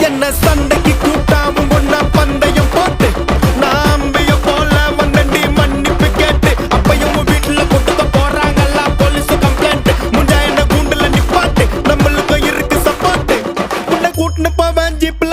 என்ன சண்டைக்கு கூட்டாவும் ஒன்னா பந்தயம் போட்டு நான் அம்பைய போல வந்தண்டி மன்னிப்பு கேட்டு அப்பையும் வீட்டுல கொண்டு போறாங்கல்ல போலீஸ் கம்ப்ளைண்ட் முஞ்சா என்ன கூண்டுல நிப்பாட்டு நம்மளுக்கும் இருக்கு சப்போர்ட் உன்னை கூட்டுன்னு போவேன் ஜீப்ல